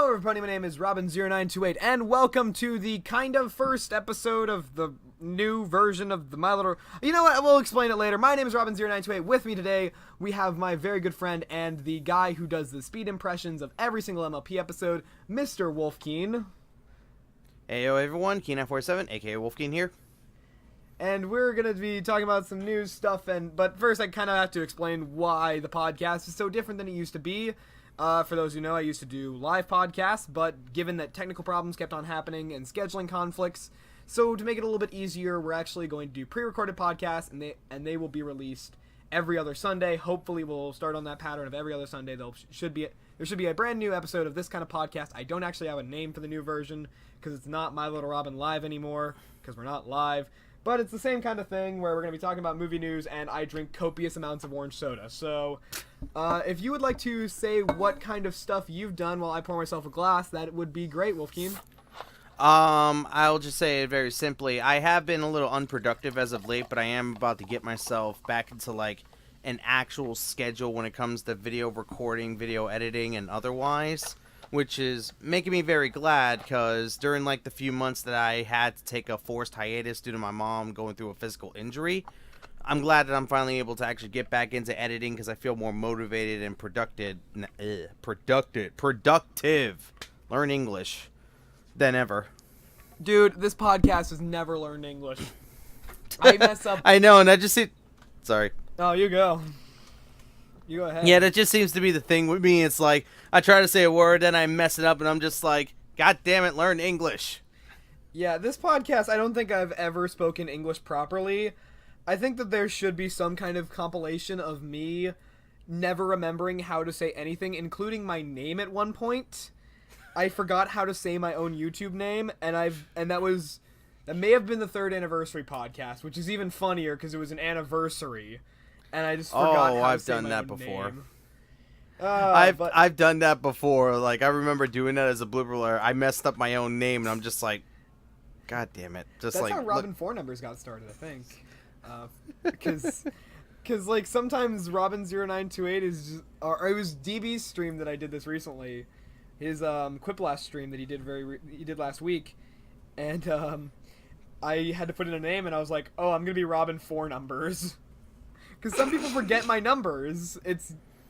Hello everybody, my name is Robin0928, and welcome to the kind of first episode of the new version of the My Little... You know what, we'll explain it later. My name is Robin0928. With me today, we have my very good friend and the guy who does the speed impressions of every single MLP episode, Mr. Wolfkeen. Heyo everyone, Keen947, aka Wolfkeen here. And we're going to be talking about some news stuff, but first I kind of have to explain why the podcast is so different than it used to be. For those who know, I used to do live podcasts, but given that technical problems kept on happening and scheduling conflicts, so to make it a little bit easier, we're actually going to do pre-recorded podcasts, and they will be released every other Sunday. Hopefully we'll start on that pattern of every other Sunday. There should be a brand new episode of this kind of podcast. I don't actually have a name for the new version, because it's not My Little Robin Live anymore, because we're not live. But it's the same kind of thing where we're going to be talking about movie news, and I drink copious amounts of orange soda. So, if you would like to say what kind of stuff you've done while I pour myself a glass, that would be great, Wolfkeen. I'll just say it very simply. I have been a little unproductive as of late, but I am about to get myself back into, like, an actual schedule when it comes to video recording, video editing, and otherwise. Which is making me very glad, because during like the few months that I had to take a forced hiatus due to my mom going through a physical injury, I'm glad that I'm finally able to actually get back into editing, because I feel more motivated and productive, learn English, than ever. Dude, this podcast has never learned English. I mess up. I know, and that just sorry. Oh, you go. You go ahead. Yeah, that just seems to be the thing with me. It's like, I try to say a word, then I mess it up, and I'm just like, God damn it, learn English. Yeah, this podcast, I don't think I've ever spoken English properly. I think that there should be some kind of compilation of me never remembering how to say anything, including my name at one point. I forgot how to say my own YouTube name, and that may have been the 3rd anniversary podcast, which is even funnier because it was an anniversary. And I just forgot how to say my own name. I've done that before. Like, I remember doing that as a blooper alert. I messed up my own name, and I'm just like, God damn it. Just That's how Robin 4 numbers got started, I think. Because like, sometimes Robin0928 is just... Or it was DB's stream that I did this recently. His Quiplash stream that he did last week. And I had to put in a name, and I was like, oh, I'm going to be Robin 4 numbers. Because some people forget my numbers.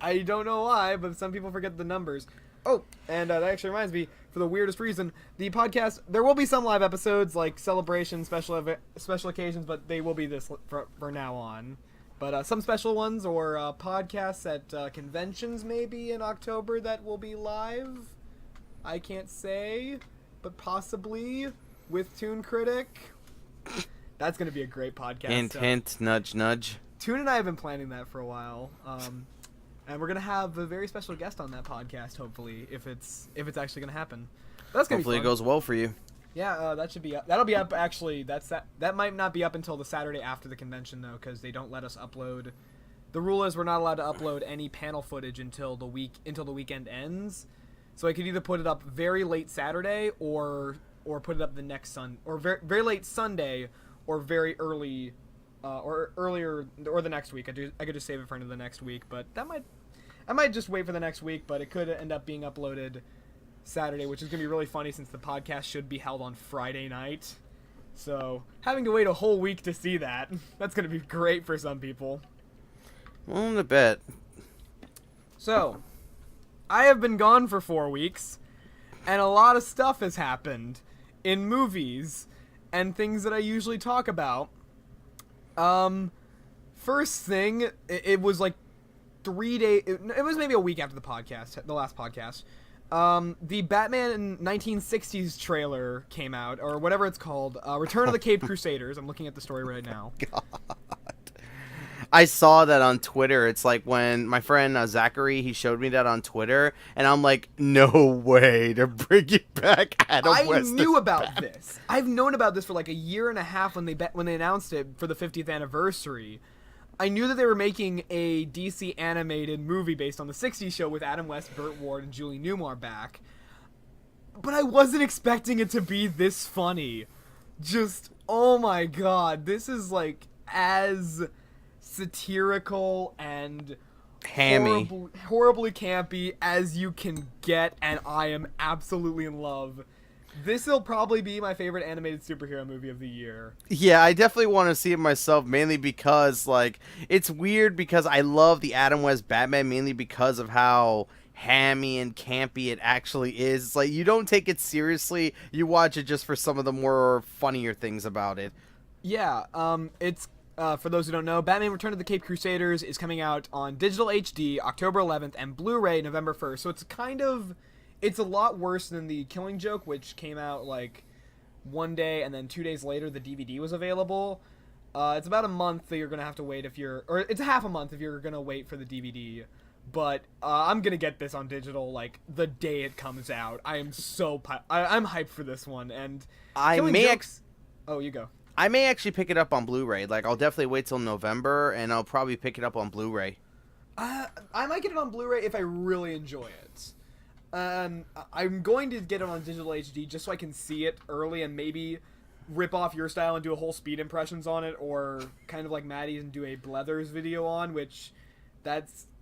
I don't know why, but some people forget the numbers. Oh, and that actually reminds me, for the weirdest reason, the podcast, there will be some live episodes, like celebrations, special occasions, but they will be this for now on. But some special ones, or podcasts at conventions maybe in October that will be live. I can't say, but possibly with Toon Critic. That's going to be a great podcast. Hint, hint, nudge, nudge. Toon and I have been planning that for a while, and we're gonna have a very special guest on that podcast. Hopefully, if it's actually gonna happen, that's gonna hopefully be fun. It goes well for you. Yeah, that should be up. That'll be up actually. That might not be up until the Saturday after the convention though, because they don't let us upload. The rule is we're not allowed to upload any panel footage until the weekend ends. So I could either put it up very late Saturday or put it up the next or very late Sunday or very early. Or earlier, or the next week. I could just save it for the next week, but I might just wait for the next week, but it could end up being uploaded Saturday, which is going to be really funny since the podcast should be held on Friday night. So, having to wait a whole week to see that's going to be great for some people. Well, I bet. So, I have been gone for 4 weeks, and a lot of stuff has happened in movies and things that I usually talk about. First thing, it was like 3 days, it was maybe a week after the last podcast. The Batman 1960s trailer came out, or whatever it's called, Return of the Caped Crusaders. I'm looking at the story right now. God. I saw that on Twitter. It's like when my friend Zachary, he showed me that on Twitter, and I'm like, no way to bring it back. I knew about this. I've known about this for like a year and a half when they announced it for the 50th anniversary. I knew that they were making a DC animated movie based on the 60s show with Adam West, Burt Ward, and Julie Newmar back. But I wasn't expecting it to be this funny. Just, oh my god, this is like as satirical and Hammy. horribly campy as you can get, and I am absolutely in love. This will probably be my favorite animated superhero movie of the year. Yeah, I definitely want to see it myself, mainly because, like, it's weird because I love the Adam West Batman mainly because of how hammy and campy it actually is. It's like, you don't take it seriously, you watch it just for some of the more funnier things about it. Yeah, it's for those who don't know, Batman Return of the Caped Crusaders is coming out on digital HD October 11th and Blu-ray November 1st. So it's a lot worse than the Killing Joke, which came out like one day and then 2 days later the DVD was available. It's about a month that you're gonna have to wait or it's a half a month if you're gonna wait for the DVD. But I'm gonna get this on digital like the day it comes out. I am I'm hyped for this one, and oh, you go. I may actually pick it up on Blu-ray. Like, I'll definitely wait till November, and I'll probably pick it up on Blu-ray. I might get it on Blu-ray if I really enjoy it. I'm going to get it on digital HD just so I can see it early and maybe rip off your style and do a whole speed impressions on it, or kind of like Maddie's and do a Blethers video on, which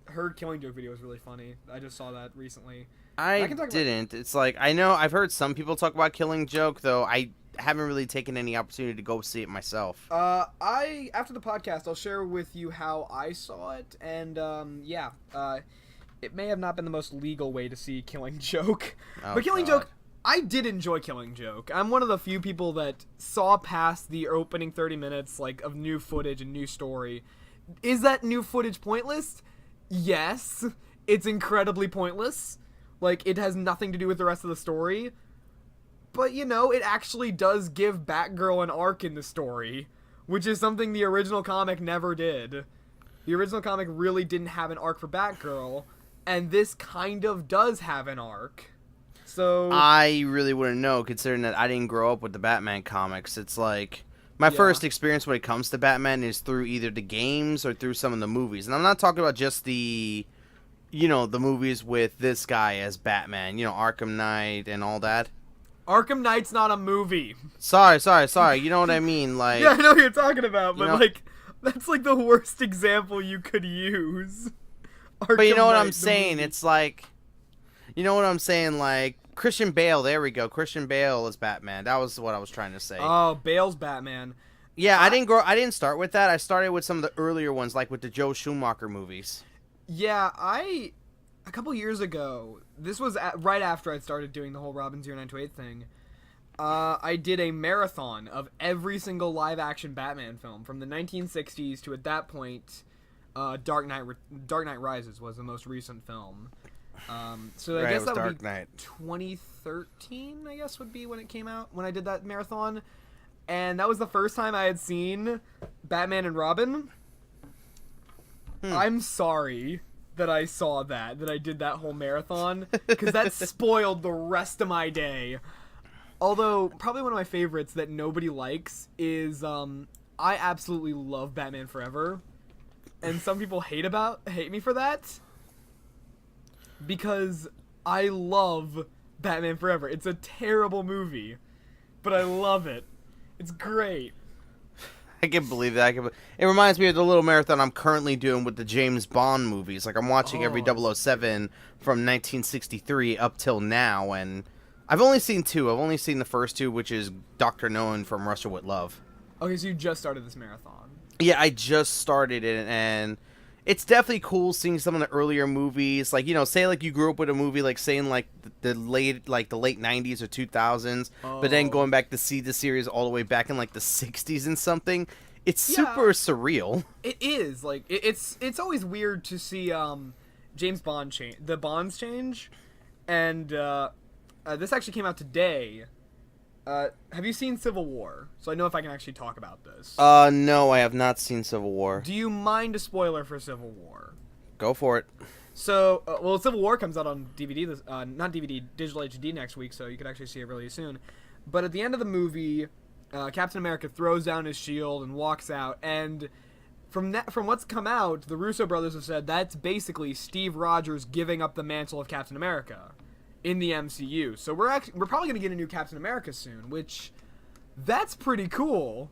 her Killing Joke video is really funny. I just saw that recently. I didn't. It's like, I know I've heard some people talk about Killing Joke, though I haven't really taken any opportunity to go see it myself. After the podcast, I'll share with you how I saw it, and it may have not been the most legal way to see Killing Joke, but Killing Joke, I did enjoy Killing Joke. I'm one of the few people that saw past the opening 30 minutes like of new footage and new story. Is that new footage pointless? Yes, it's incredibly pointless. Like, it has nothing to do with the rest of the story. But, you know, it actually does give Batgirl an arc in the story, which is something the original comic never did. The original comic really didn't have an arc for Batgirl, and this kind of does have an arc. So I really wouldn't know, considering that I didn't grow up with the Batman comics. It's like, my first experience when it comes to Batman is through either the games or through some of the movies. And I'm not talking about just the movies with this guy as Batman, Arkham Knight and all that. Arkham Knight's not a movie. Sorry. You know what I mean? Like, yeah, I know what you're talking about, but like, that's like the worst example you could use. But you know what I'm saying? It's like, you know what I'm saying? Like, Christian Bale. There we go. Christian Bale is Batman. That was what I was trying to say. Oh, Bale's Batman. Yeah, I didn't start with that. I started with some of the earlier ones, like with the Joe Schumacher movies. Yeah, a couple years ago, this was right after I started doing the whole Robin0928 thing, I did a marathon of every single live-action Batman film from the 1960s to, at that point, Dark Knight Rises was the most recent film. So I guess that would be 2013, I guess, would be when it came out, when I did that marathon. And that was the first time I had seen Batman and Robin. I'm sorry that I saw that I did that whole marathon, because that spoiled the rest of my day. Although, probably one of my favorites that nobody likes is, I absolutely love Batman Forever. And some people hate me for that. Because I love Batman Forever. It's a terrible movie, but I love it. It's great. I can believe that. It reminds me of the little marathon I'm currently doing with the James Bond movies. Like, I'm watching every 007 from 1963 up till now, and I've only seen two. I've only seen the first two, which is Dr. No and From Russia with Love. Okay, so you just started this marathon. Yeah, I just started it, and it's definitely cool seeing some of the earlier movies. Like, say like you grew up with a movie like saying like the late 90s or 2000s, but then going back to see the series all the way back in like the 60s and something. It's super surreal. It is. Like, it's always weird to see James Bond change, the Bonds change, and this actually came out today. Have you seen Civil War? So I know if I can actually talk about this. No, I have not seen Civil War. Do you mind a spoiler for Civil War? Go for it. So, Civil War comes out on DVD, not DVD, digital HD next week, so you could actually see it really soon. But at the end of the movie, Captain America throws down his shield and walks out, and from what's come out, the Russo brothers have said that's basically Steve Rogers giving up the mantle of Captain America in the MCU. So we're probably going to get a new Captain America soon, which, that's pretty cool.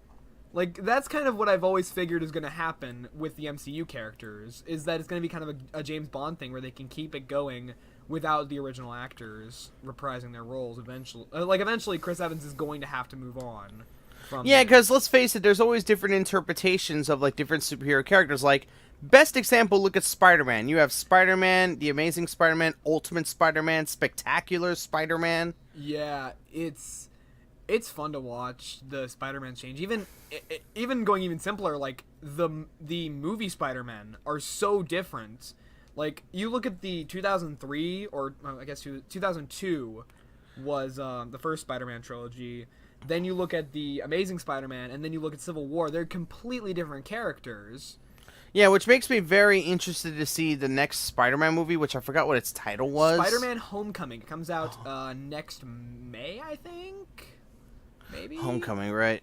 Like, that's kind of what I've always figured is going to happen with the MCU characters, is that it's going to be kind of a James Bond thing where they can keep it going without the original actors reprising their roles eventually. Eventually Chris Evans is going to have to move on from Yeah, because let's face it, there's always different interpretations of, like, different superhero characters. Like, best example, look at Spider-Man. You have Spider-Man, The Amazing Spider-Man, Ultimate Spider-Man, Spectacular Spider-Man. Yeah, it's fun to watch the Spider-Man change. Even going even simpler, like the movie Spider-Man are so different. Like, you look at the 2003 or I guess 2002 was the first Spider-Man trilogy. Then you look at the Amazing Spider-Man, and then you look at Civil War. They're completely different characters. Yeah, which makes me very interested to see the next Spider-Man movie, which I forgot what its title was. Spider-Man Homecoming. It comes out next May, I think. Maybe? Homecoming, right?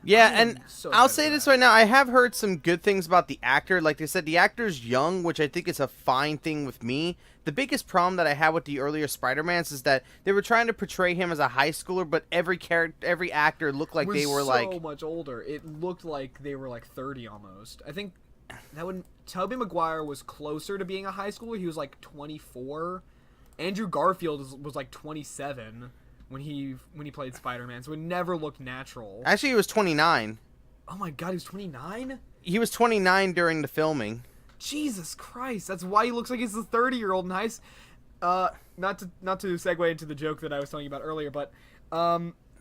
Yeah, and so I'll say this right now. I have heard some good things about the actor. Like they said, the actor's young, which I think is a fine thing with me. The biggest problem that I had with the earlier Spider-Mans is that they were trying to portray him as a high schooler, but every actor looked like they were so much older. It looked like they were like 30 almost. I think Tobey Maguire was closer to being a high schooler. He was like 24. Andrew Garfield was like 27 when he played Spider-Man, so it never looked natural. Actually, he was 29. Oh my god, he was 29? He was 29 during the filming. Jesus Christ, that's why he looks like he's a 30-year-old in high school. Not to segue into the joke that I was telling you about earlier, but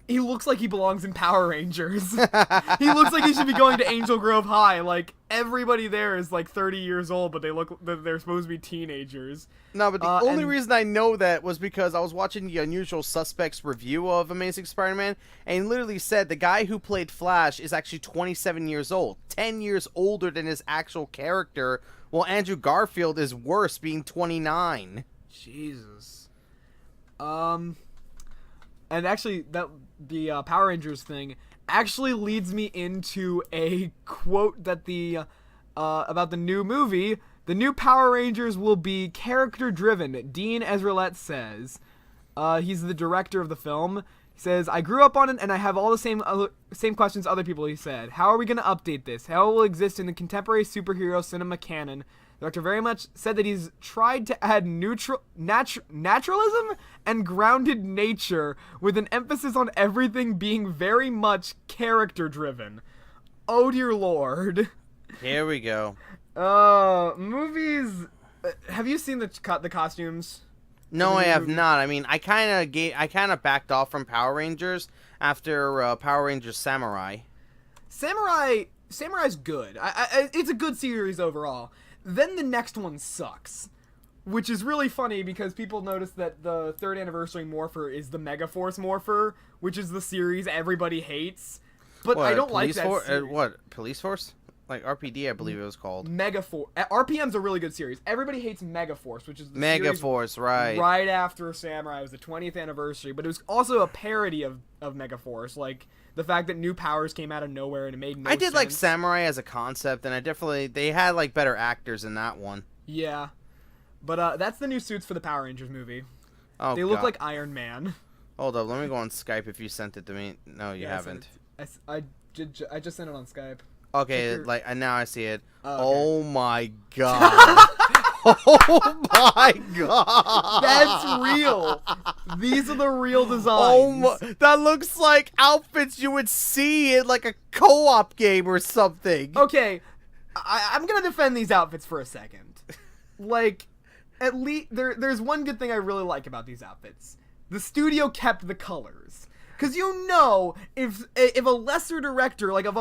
he looks like he belongs in Power Rangers. He looks like he should be going to Angel Grove High. Like, everybody there is like 30 years old, but they're supposed to be teenagers. No, but the only reason I know that was because I was watching the Unusual Suspects review of Amazing Spider-Man, and he literally said the guy who played Flash is actually 27 years old, 10 years older than his actual character, while Andrew Garfield is worse, being 29. Jesus. And actually, the Power Rangers thing actually leads me into a quote that about the new movie. The new Power Rangers will be character-driven, Dean Ezralette says. He's the director of the film. He says, I grew up on it, and I have all the same questions other people, he said. How are we going to update this? How it will exist in the contemporary superhero cinema canon? The director very much said that he's tried to add naturalism and grounded nature with an emphasis on everything being very much character-driven. Oh, dear Lord. Here we go. Movies. Have you seen the costumes? No, I have not. I mean, I kind of backed off from Power Rangers after Power Rangers Samurai. Samurai's good. It's a good series overall. Then the next one sucks, which is really funny because people notice that the 3rd anniversary Morpher is the Megaforce Morpher, which is the series everybody hates. But I don't like that series. What? Police Force? Like RPD, I believe it was called. Megaforce. RPM's a really good series. Everybody hates Megaforce, which is the Megaforce, right? Right after Samurai. It was the 20th anniversary, but it was also a parody of Megaforce, like the fact that new powers came out of nowhere and it made no sense. I did like Samurai as a concept, and they had like better actors in that one. Yeah, but that's the new suits for the Power Rangers movie. Oh, they look like Iron Man. Hold up, let me go on Skype if you sent it to me. No, you haven't. I just sent it on Skype. Okay, now I see it. Oh, okay. Oh my god. Oh my god. That's real. These are the real designs. Oh my, that looks like outfits you would see in like a co-op game or something. Okay, I'm gonna defend these outfits for a second. Like, at least there's one good thing I really like about these outfits. The studio kept the colors. Because if a lesser director, like if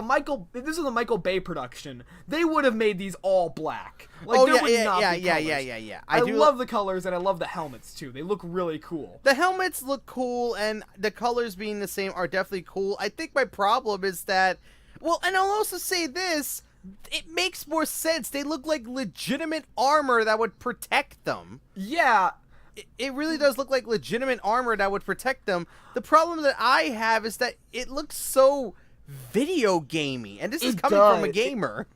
this was a Michael Bay production, they would have made these all black. Like, oh, there would not be yeah. I love the colors, and I love the helmets, too. They look really cool. The helmets look cool, and the colors being the same are definitely cool. I think my problem is that, well, and I'll also say this, it makes more sense. They look like legitimate armor that would protect them. Yeah. It really does look like legitimate armor that would protect them. The problem that I have is that it looks so video gamey, and this is coming from a gamer.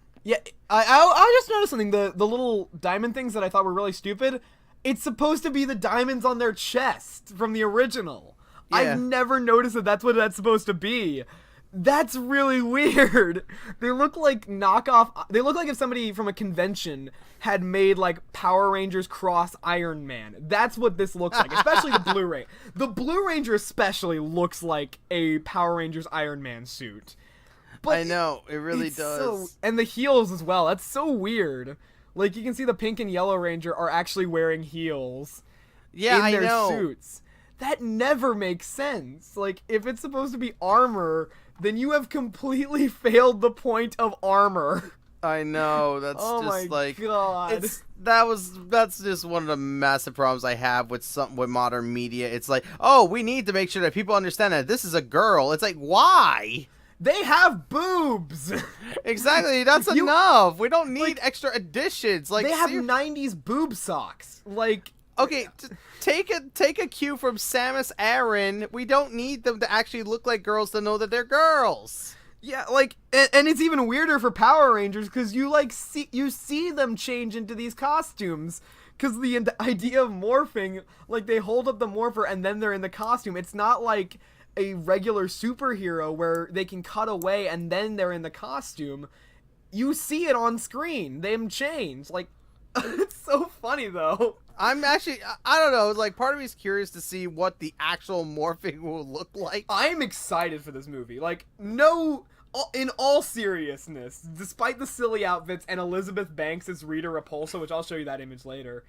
I just noticed something. The little diamond things that I thought were really stupid, it's supposed to be the diamonds on their chest from the original. Yeah. I've never noticed that that's what that's supposed to be. That's really weird. They look like knockoff. They look like if somebody from a convention had made like Power Rangers cross Iron Man. That's what this looks like, especially the Blu-ray. The Blue Ranger especially looks like a Power Rangers Iron Man suit. But I know, it really does. And the heels as well. That's so weird. Like, you can see the Pink and Yellow Ranger are actually wearing heels Yeah, in their I know. suits. That never makes sense. Like, if it's supposed to be armor, then you have completely failed the point of armor. I know. That's Oh my just like God. that's just one of the massive problems I have with modern media. It's like, oh, we need to make sure that people understand that this is a girl. It's like, why? They have boobs. Exactly. That's enough. We don't need extra additions. Like, they have 90s boob socks. Like, okay, take a cue from Samus Aran. We don't need them to actually look like girls to know that they're girls. yeah, like, and it's even weirder for Power Rangers because you see them change into these costumes. Because the idea of morphing, like, they hold up the morpher and then they're in the costume. It's not like a regular superhero where they can cut away and then they're in the costume. You see it on screen. Them change. Like, it's so funny though. I'm actually, I don't know, like, part of me is curious to see what the actual morphing will look like. I'm excited for this movie. Like, no, in all seriousness, despite the silly outfits and Elizabeth Banks as Rita Repulsa, which I'll show you that image later,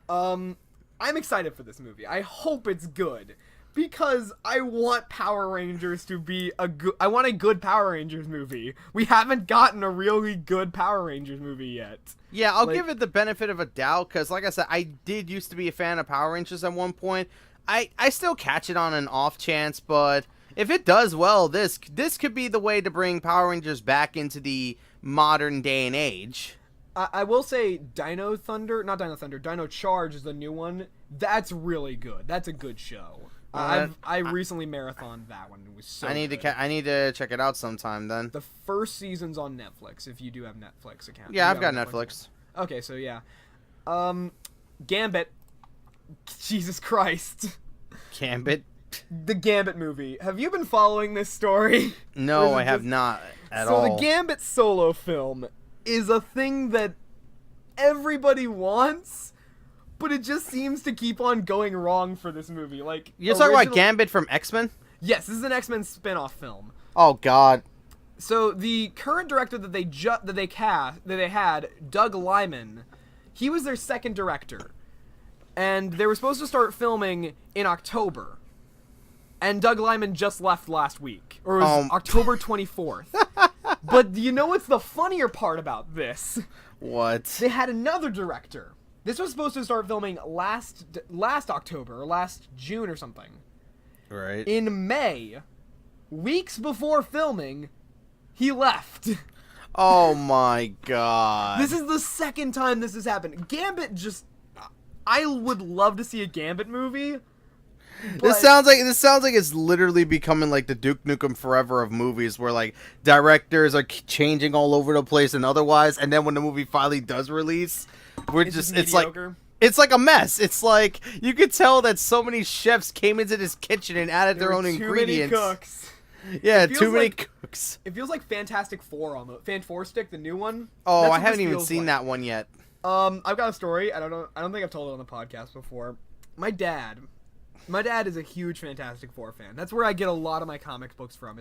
I'm excited for this movie. I hope it's good. Because I want Power Rangers to be I want a good Power Rangers movie. We haven't gotten a really good Power Rangers movie yet. Yeah, I'll give it the benefit of a doubt, because like I said, I did used to be a fan of Power Rangers at one point. I still catch it on an off chance, but if it does well, this could be the way to bring Power Rangers back into the modern day and age. I will say Dino Charge is the new one. That's really good. That's a good show. I recently marathoned that one. It was so I need to check it out sometime then. The first season's on Netflix if you do have Netflix account. Yeah, I've got Netflix. Okay, so yeah. Gambit. Jesus Christ. Gambit? The Gambit movie. Have you been following this story? No, I have not at all. So the Gambit solo film is a thing that everybody wants, but it just seems to keep on going wrong for this movie. Like, you're talking about Gambit from X-Men? Yes, this is an X-Men spin-off film. Oh God. So the current director that they had, Doug Liman, he was their second director, and they were supposed to start filming in October, and Doug Liman just left last week, or it was October 24th. But do you know what's the funnier part about this? What? They had another director. This was supposed to start filming last October or last June or something. Right. In May, weeks before filming, he left. Oh my God. This is the second time this has happened. Gambit I would love to see a Gambit movie. This sounds like it's literally becoming like the Duke Nukem Forever of movies, where like directors are changing all over the place and otherwise, and then when the movie finally does release, it's like a mess. It's like you could tell that so many chefs came into this kitchen and added their own ingredients. Too many cooks. Yeah, too many cooks. It feels like Fantastic Four almost. Fan4stick, the new one. Oh, I haven't even seen that one yet. I've got a story. I don't think I've told it on the podcast before. My dad is a huge Fantastic Four fan. That's where I get a lot of my comic books from.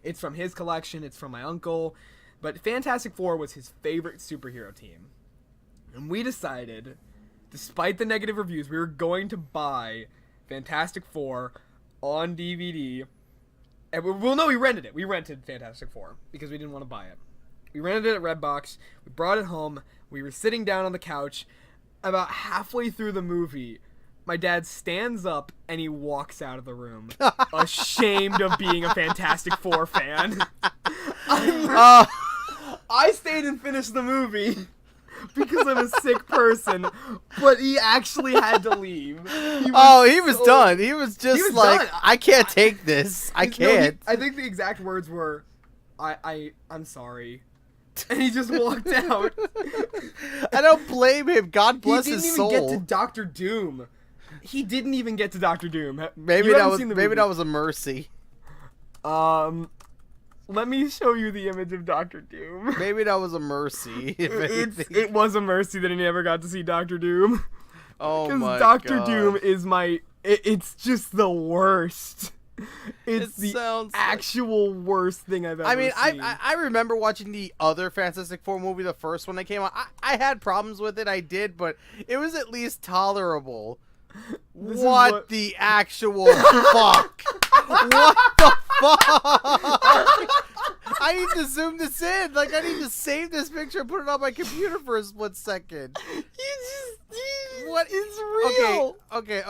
It's from his collection. It's from my uncle. But Fantastic Four was his favorite superhero team. And we decided, despite the negative reviews, we were going to buy Fantastic Four on DVD. And we rented it. We rented Fantastic Four because we didn't want to buy it. We rented it at Redbox. We brought it home. We were sitting down on the couch. About halfway through the movie, my dad stands up and he walks out of the room, ashamed of being a Fantastic Four fan. I stayed and finished the movie because I'm a sick person, but he actually had to leave. He was done. He was just done. I can't take this. I can't. I think the exact words were, I'm sorry. And he just walked out. I don't blame him. God bless his soul. He didn't even get to Doctor Doom. Maybe that was a mercy. Let me show you the image of Doctor Doom. Maybe that was a mercy. If anything. It was a mercy that I never got to see Doctor Doom. Oh my god. Doctor Doom is my... It's just the worst. It's it the actual worst thing I've ever seen. I remember watching the other Fantastic Four movie, the first one that came out. I had problems with it, I did, but it was at least tolerable. What the actual fuck? What the fuck? I need to zoom this in. Like, I need to save this picture and put it on my computer for a split second. What is real? Okay.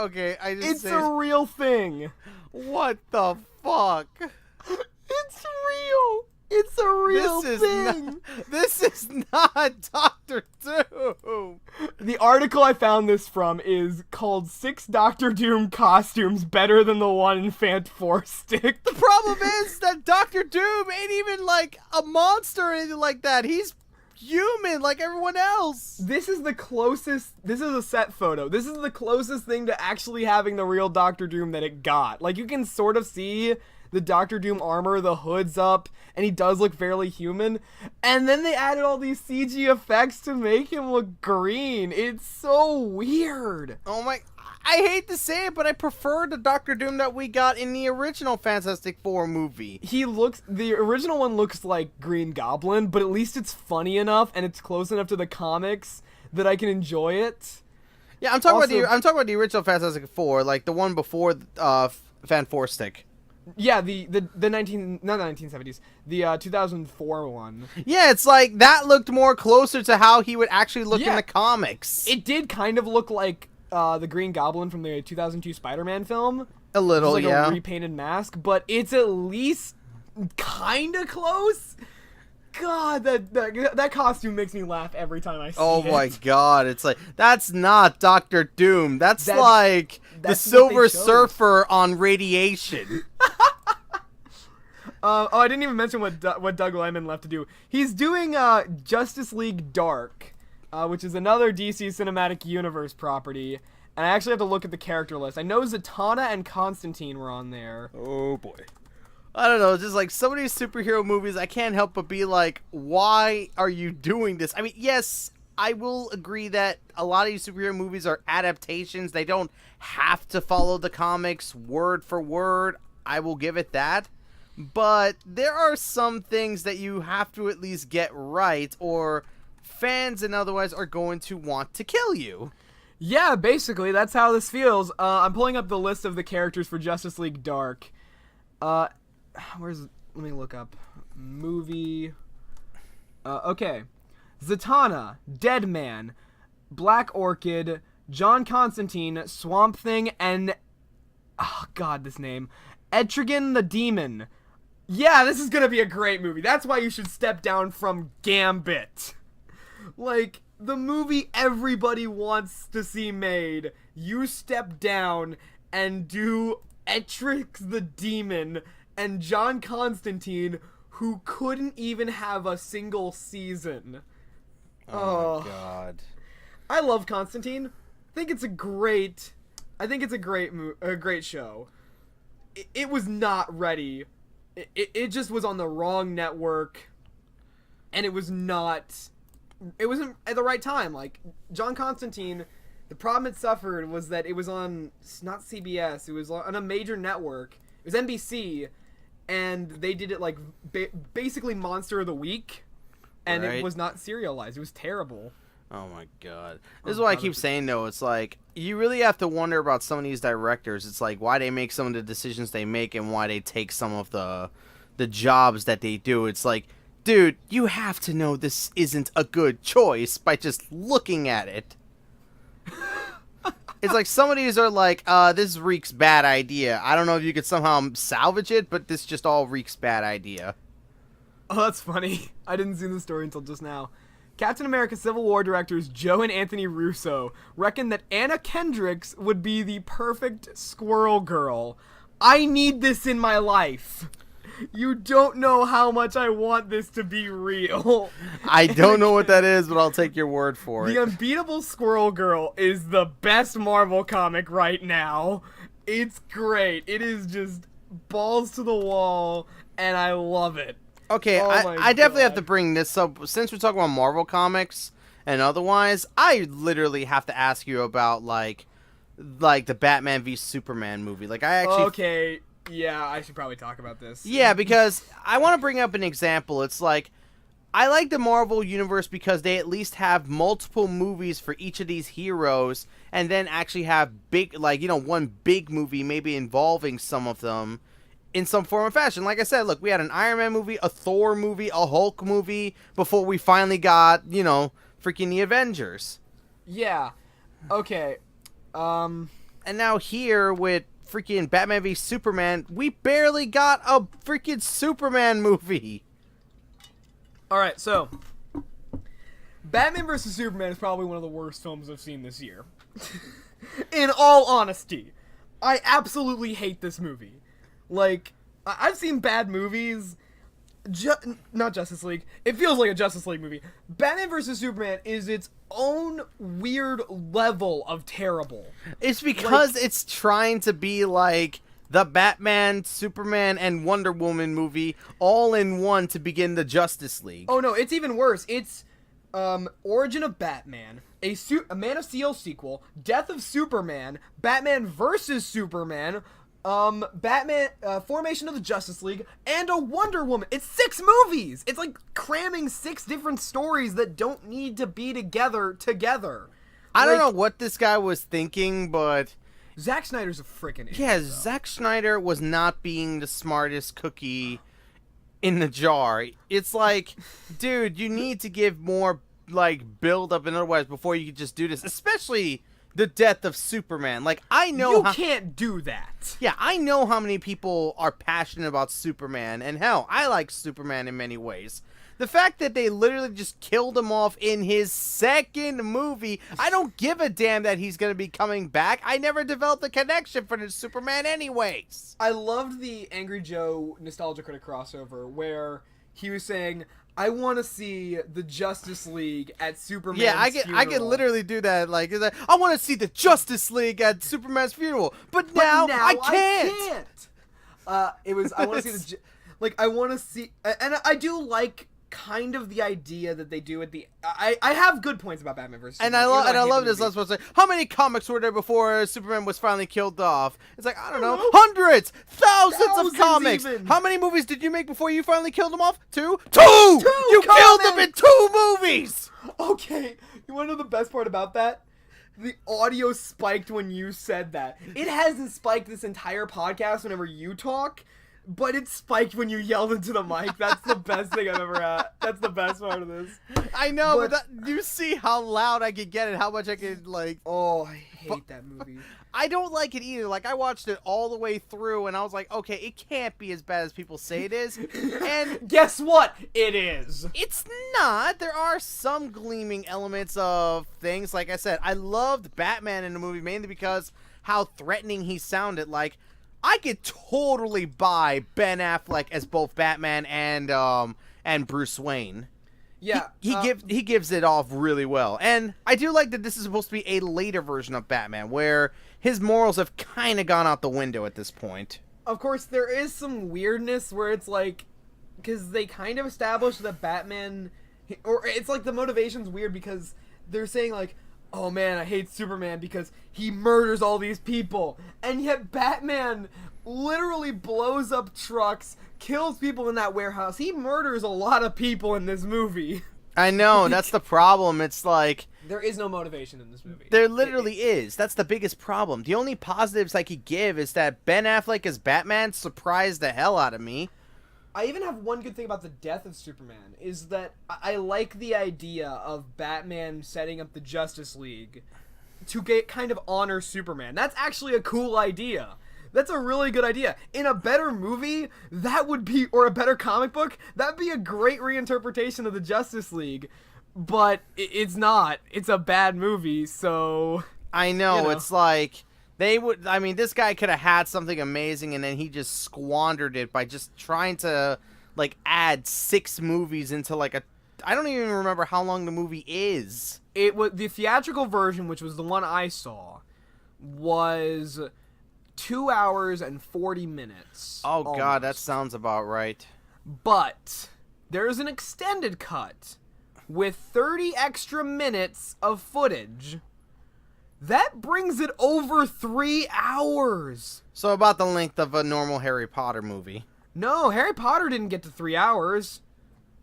It's a real thing. What the fuck? It's real. It's a real thing. This is not Doctor Doom. The article I found this from is called 6 Doctor Doom costumes better than the one in Fantastic. The problem is that Doctor Doom ain't even like a monster or anything like that. He's human like everyone else. This is the closest. This is a set photo. This is the closest thing to actually having the real Doctor Doom that it got. Like, you can sort of see the Doctor Doom armor, the hood's up, and he does look fairly human. And then they added all these CG effects to make him look green. It's so weird. Oh my... I hate to say it, but I prefer the Doctor Doom that we got in the original Fantastic Four movie. The original one looks like Green Goblin, but at least it's funny enough and it's close enough to the comics that I can enjoy it. Yeah, I'm talking about the original Fantastic Four, like the one before Fantastic. Yeah, the 1970s, the 2004 one. Yeah, it's like that looked more closer to how he would actually look in the comics. It did kind of look like the Green Goblin from the 2002 Spider-Man film. A little, like a repainted mask, but it's at least kind of close. God, that costume makes me laugh every time I see it. Oh my god, it's like, that's not Doctor Doom. That's like the Silver Surfer on radiation. I didn't even mention what Doug Liman left to do. He's doing Justice League Dark, which is another DC Cinematic Universe property. And I actually have to look at the character list. I know Zatanna and Constantine were on there. Oh boy. I don't know, just like some of these superhero movies, I can't help but be like, why are you doing this? I mean, yes, I will agree that a lot of these superhero movies are adaptations. They don't have to follow the comics word for word. I will give it that. But there are some things that you have to at least get right, or fans and otherwise are going to want to kill you. Yeah, basically, that's how this feels. I'm pulling up the list of the characters for Justice League Dark. Let me look up. Movie. Okay. Zatanna, Deadman, Black Orchid, John Constantine, Swamp Thing, and... oh, God, this name. Etrigan the Demon. Yeah, this is gonna be a great movie. That's why you should step down from Gambit. Like, the movie everybody wants to see made. You step down and do Etrix the Demon and John Constantine, who couldn't even have a single season. Oh my god. I love Constantine. I think it's a great show. It was not ready. It just was on the wrong network, and it wasn't at the right time. Like, John Constantine, the problem it suffered was that it was on, not CBS, it was on a major network. It was NBC, and they did it like basically Monster of the Week, and It was not serialized. It was terrible. Oh my god. This is why I keep saying, though, it's like, you really have to wonder about some of these directors. It's like, why they make some of the decisions they make and why they take some of the jobs that they do. It's like, dude, you have to know this isn't a good choice by just looking at it. It's like, some of these are like, this reeks bad idea. I don't know if you could somehow salvage it, but this just all reeks bad idea. Oh, that's funny. I didn't see the story until just now. Captain America Civil War directors Joe and Anthony Russo reckon that Anna Kendricks would be the perfect Squirrel Girl. I need this in my life. You don't know how much I want this to be real. I don't know what that is, but I'll take your word for it. The Unbeatable Squirrel Girl is the best Marvel comic right now. It's great. It is just balls to the wall, and I love it. Okay, Oh my I definitely have God. to bring this up. Since we're talking about Marvel Comics and otherwise, I literally have to ask you about, like the Batman v Superman movie. Like, I actually... Okay, yeah, I should probably talk about this. Yeah, because I want to bring up an example. It's like, I like the Marvel Universe because they at least have multiple movies for each of these heroes, and then actually have big, like, one big movie maybe involving some of them in some form or fashion. Like I said, look, we had an Iron Man movie, a Thor movie, a Hulk movie, before we finally got, freaking the Avengers. Yeah. Okay. And now here with freaking Batman v Superman, we barely got a freaking Superman movie. All right, so Batman vs Superman is probably one of the worst films I've seen this year. In all honesty, I absolutely hate this movie. Like, I've seen bad movies. Not Justice League. It feels like a Justice League movie. Batman vs Superman is its own weird level of terrible. It's because it's trying to be like the Batman, Superman, and Wonder Woman movie all in one to begin the Justice League. Oh no, it's even worse. It's Origin of Batman, a Man of Steel sequel, Death of Superman, Batman vs Superman, Batman, Formation of the Justice League, and a Wonder Woman. It's 6 movies! It's like cramming 6 different stories that don't need to be together. I don't know what this guy was thinking, but... Zack Snyder's a freaking idiot. Yeah, though. Zack Snyder was not being the smartest cookie in the jar. It's like, dude, you need to give more, like, build-up and otherwise before you could just do this. Especially the death of Superman. Like, I know... You can't do that. Yeah, I know how many people are passionate about Superman, and hell, I like Superman in many ways. The fact that they literally just killed him off in his second movie, I don't give a damn that he's going to be coming back. I never developed a connection for the Superman anyways. I loved the Angry Joe Nostalgia Critic crossover where he was saying, I want to see the Justice League at Superman's funeral. I can literally do that. Like, I want to see the Justice League at Superman's funeral, but now I can't. It was, I want to see I want to see, and I do like kind of the idea that they do at the... I have good points about Batman vs. And Superman. I love this. Let's say, how many comics were there before Superman was finally killed off? It's like, I don't know, hundreds, thousands of comics. Even. How many movies did you make before you finally killed him off? Two. You killed him in 2 movies. Okay, you want to know the best part about that? The audio spiked when you said that. It hasn't spiked this entire podcast whenever you talk, but it spiked when you yelled into the mic. That's the best thing I've ever had. That's the best part of this. I know, but you see how loud I could get it, how much I could, like... Oh, I hate that movie. I don't like it either. Like, I watched it all the way through, and I was like, okay, it can't be as bad as people say it is. And guess what? It is. it's not. There are some gleaming elements of things. Like I said, I loved Batman in the movie mainly because how threatening he sounded. Like, I could totally buy Ben Affleck as both Batman and Bruce Wayne. Yeah, he gives it off really well. And I do like that this is supposed to be a later version of Batman, where his morals have kind of gone out the window at this point. Of course, there is some weirdness where it's like, because they kind of established that Batman, or it's like the motivation's weird because they're saying like, oh man, I hate Superman because he murders all these people. And yet Batman literally blows up trucks, kills people in that warehouse. He murders a lot of people in this movie. I know, that's the problem. It's like... There is no motivation in this movie. There literally is. That's the biggest problem. The only positives I could give is that Ben Affleck as Batman surprised the hell out of me. I even have one good thing about the death of Superman, is that I like the idea of Batman setting up the Justice League to kind of honor Superman. That's actually a cool idea. That's a really good idea. In a better movie, that would be, or a better comic book, that'd be a great reinterpretation of the Justice League. But it's not. It's a bad movie, so... I know. It's like... They would, I mean, this guy could have had something amazing and then he just squandered it by just trying to, like, add 6 movies into, like, I don't even remember how long the movie is. It was, the theatrical version, which was the one I saw, was 2 hours and 40 minutes. Oh, almost. God, that sounds about right. But there's an extended cut with 30 extra minutes of footage. That brings it over 3 hours. So about the length of a normal Harry Potter movie. No, Harry Potter didn't get to 3 hours.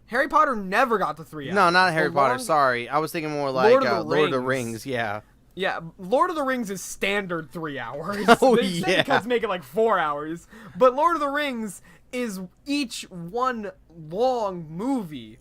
Harry Potter never got to 3 hours. No, not Harry Potter. Sorry. I was thinking more like Lord of the Rings. Yeah. Yeah, Lord of the Rings is standard 3 hours. Oh, the extended cuts make it like 4 hours. But Lord of the Rings is each one long movie.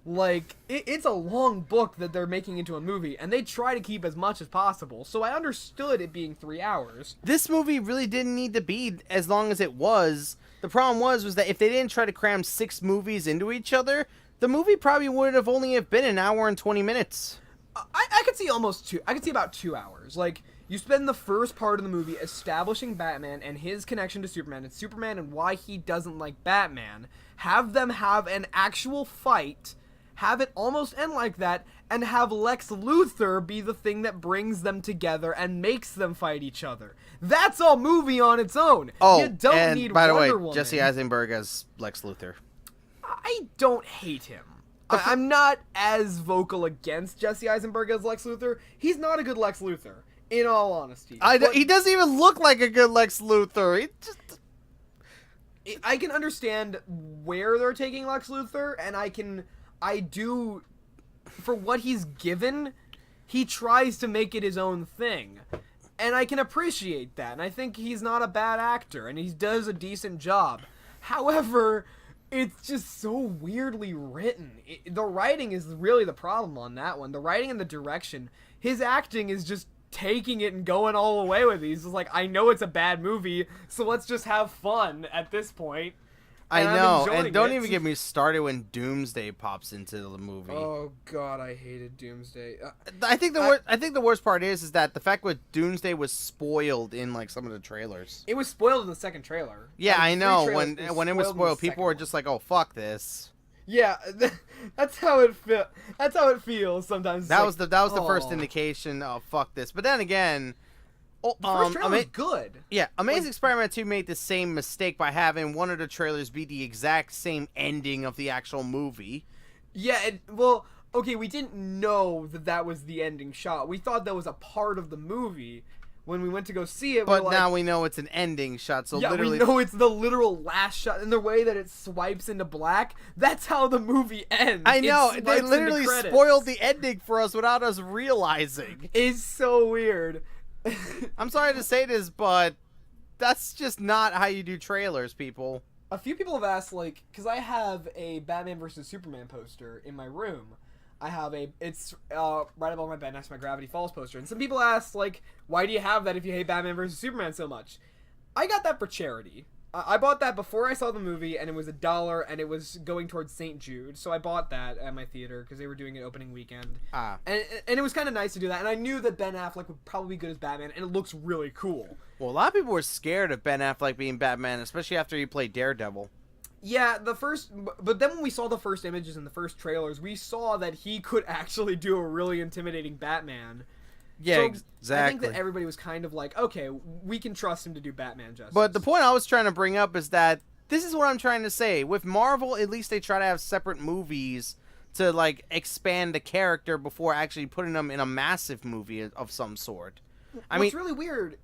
Like, it's a long book that they're making into a movie, and they try to keep as much as possible. So I understood it being 3 hours. This movie really didn't need to be as long as it was. The problem was that if they didn't try to cram 6 movies into each other, the movie probably would have only have been an hour and 20 minutes. I could see almost 2. I could see about 2 hours. Like, you spend the first part of the movie establishing Batman and his connection to Superman and why he doesn't like Batman. Have them have an actual fight, have it almost end like that, and have Lex Luthor be the thing that brings them together and makes them fight each other. That's a movie on its own. Oh, you don't and need by the Wonder way, Woman. Jesse Eisenberg as Lex Luthor. I don't hate him. I'm not as vocal against Jesse Eisenberg as Lex Luthor. He's not a good Lex Luthor, in all honesty. He doesn't even look like a good Lex Luthor. I can understand where they're taking Lex Luthor, and I do, for what he's given, he tries to make it his own thing. And I can appreciate that, and I think he's not a bad actor, and he does a decent job. However, it's just so weirdly written. The writing is really the problem on that one. The writing and the direction. His acting is just taking it and going all the way with it. He's just like, I know it's a bad movie, so let's just have fun at this point. I know, and don't even get me started when Doomsday pops into the movie. Oh God, I hated Doomsday. I think the worst part is that the fact that Doomsday was spoiled in like some of the trailers. It was spoiled in the second trailer. Yeah, I know. When it was spoiled, people were just like, "Oh, fuck this." Yeah, that's how it That's how it feels sometimes. That was the first indication of fuck this. But then again. The first trailer was good. Yeah, Amazing Spider-Man 2 made the same mistake by having one of the trailers be the exact same ending of the actual movie. Yeah, well, okay, we didn't know that was the ending shot. We thought that was a part of the movie when we went to go see it. But now we know it's an ending shot, so yeah, literally... we know it's the literal last shot, and the way that it swipes into black, that's how the movie ends. I know, they literally spoiled the ending for us without us realizing. It's so weird. I'm sorry to say this, but that's just not how you do trailers, people. A few people have asked, like, because I have a Batman vs. Superman poster in my room. It's right above my bed next to my Gravity Falls poster. And some people asked, like, why do you have that if you hate Batman vs. Superman so much? I got that for charity. I bought that before I saw the movie, and it was $1, and it was going towards St. Jude. So I bought that at my theater because they were doing it opening weekend. And it was kind of nice to do that. And I knew that Ben Affleck would probably be good as Batman, and it looks really cool. Well, a lot of people were scared of Ben Affleck being Batman, especially after he played Daredevil. Yeah, but then when we saw the first images and the first trailers, we saw that he could actually do a really intimidating Batman. Yeah, so exactly. I think that everybody was kind of like, okay, we can trust him to do Batman justice. But the point I was trying to bring up is that this is what I'm trying to say. With Marvel, at least they try to have separate movies to, like, expand the character before actually putting them in a massive movie of some sort. What's really weird,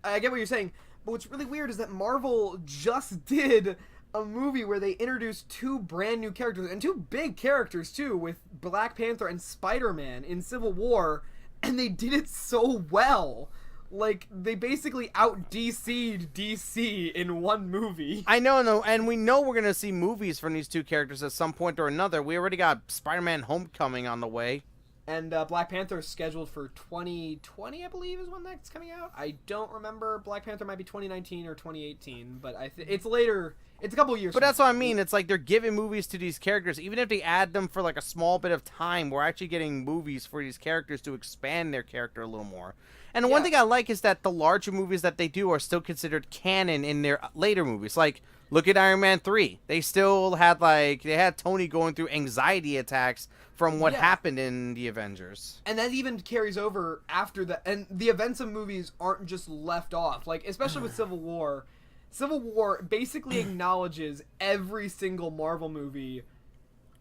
I get what you're saying, but what's really weird is that Marvel just did a movie where they introduced 2 brand new characters, and 2 big characters, too, with Black Panther and Spider-Man in Civil War, and they did it so well. Like, they basically out-DC'd DC in one movie. I know, and we know we're going to see movies from these 2 characters at some point or another. We already got Spider-Man Homecoming on the way. And Black Panther is scheduled for 2020, I believe, is when that's coming out. I don't remember. Black Panther might be 2019 or 2018, but it's later. It's a couple years. But that's what I mean. It's like they're giving movies to these characters. Even if they add them for like a small bit of time, we're actually getting movies for these characters to expand their character a little more. And the one thing I like is that the larger movies that they do are still considered canon in their later movies. Like, look at Iron Man 3. They still had, like, they had Tony going through anxiety attacks from what happened in the Avengers. And that even carries over after and the events of movies aren't just left off. Like, especially with Civil War. Civil War basically acknowledges every single Marvel movie,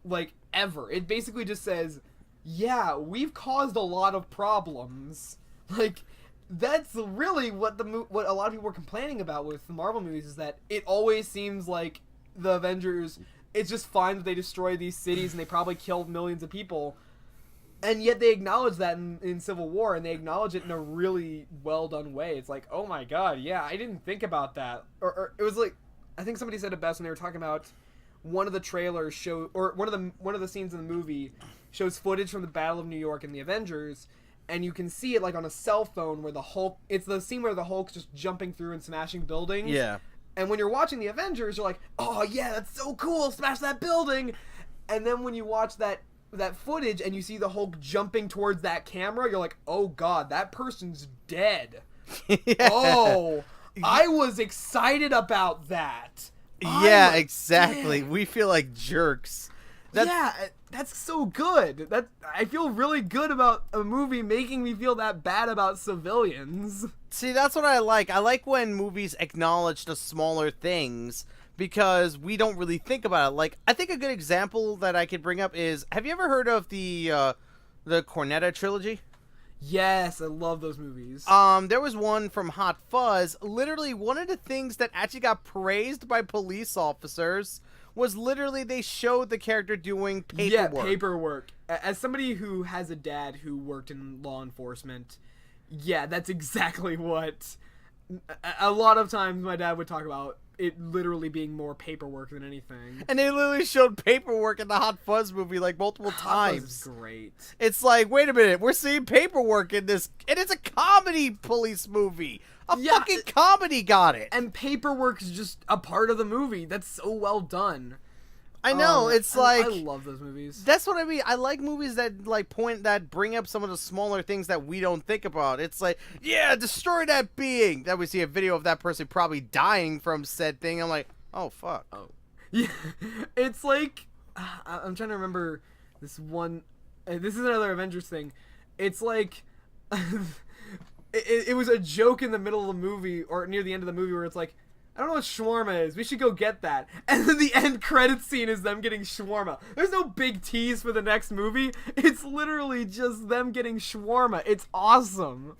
like, ever. It basically just says, yeah, we've caused a lot of problems. Like, that's really what what a lot of people were complaining about with the Marvel movies, is that it always seems like the Avengers, it's just fine that they destroy these cities and they probably killed millions of people, and yet they acknowledge that in Civil War, and they acknowledge it in a really well done way. It's like, oh my god, yeah, I didn't think about that. Or it was like, I think somebody said it best when they were talking about one of the trailers or one of the scenes in the movie shows footage from the Battle of New York and the Avengers, and you can see it like on a cell phone where the Hulk, it's the scene where the Hulk's just jumping through and smashing buildings. Yeah. And when you're watching the Avengers, you're like, oh yeah, that's so cool, smash that building. And then when you watch that footage and you see the Hulk jumping towards that camera, you're like, oh god, that person's dead. Yeah. Oh, I was excited about that. Yeah, exactly. Dead. We feel like jerks. That's so good. I feel really good about a movie making me feel that bad about civilians. See, that's what I like. I like when movies acknowledge the smaller things, because we don't really think about it. Like, I think a good example that I could bring up is, have you ever heard of the Cornetto trilogy? Yes, I love those movies. There was one from Hot Fuzz. Literally, one of the things that actually got praised by police officers was literally they showed the character doing paperwork. Yeah, paperwork. As somebody who has a dad who worked in law enforcement, yeah, that's exactly what... A lot of times my dad would talk about it literally being more paperwork than anything. And they literally showed paperwork in the Hot Fuzz movie like multiple times. That was great. It's like, wait a minute, we're seeing paperwork in this, and it's a comedy police movie. A fucking comedy got it. And paperwork is just a part of the movie. That's so well done. I know, it's like... I love those movies. That's what I mean. I like movies that that bring up some of the smaller things that we don't think about. It's like, yeah, destroy that being. Then we see a video of that person probably dying from said thing. I'm like, oh, fuck. Oh. Yeah, it's like... I'm trying to remember this one... This is another Avengers thing. It's like... it was a joke in the middle of the movie, or near the end of the movie, where it's like, I don't know what shawarma is. We should go get that. And then the end credits scene is them getting shawarma. There's no big tease for the next movie. It's literally just them getting shawarma. It's awesome.